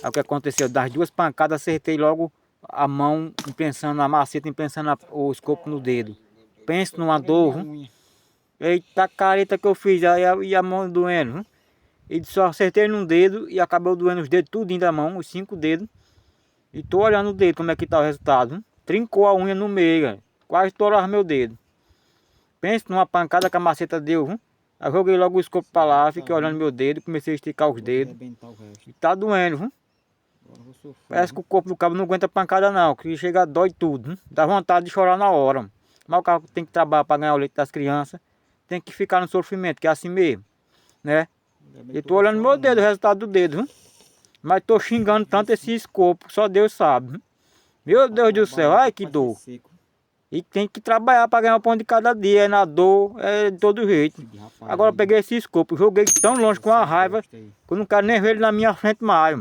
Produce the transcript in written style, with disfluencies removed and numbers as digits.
Aí o que aconteceu? Das duas pancadas acertei logo a mão, imprensando a maceta, imprensando o escopo no dedo. Pensa numa dor, viu? Eita careta que eu fiz, aí e a mão doendo, viu? E só acertei num dedo e acabou doendo os dedos tudinho da mão, os 5 dedos. E tô olhando o dedo, como é que tá o resultado, viu? Trincou a unha no meio, cara. Quase estourava meu dedo. Pensa numa pancada que a maceta deu, viu? Aí eu joguei logo o escopo pra lá, fiquei olhando meu dedo, comecei a esticar os dedos. E tá doendo, viu? Parece que o corpo do cabo não aguenta pancada não, que chega dói tudo, viu? Dá vontade de chorar na hora. Mas o cara tem que trabalhar para ganhar o leite das crianças, tem que ficar no sofrimento, que é assim mesmo, né? E tô olhando meu dedo, o resultado do dedo, viu? Mas tô xingando tanto esse escopo, só Deus sabe, viu? Meu Deus do céu, ai que dor. E tem que trabalhar para ganhar o pão de cada dia, é na dor, é de todo jeito. Agora eu peguei esse escopo, joguei tão longe com a raiva, que eu não quero nem ver ele na minha frente mais.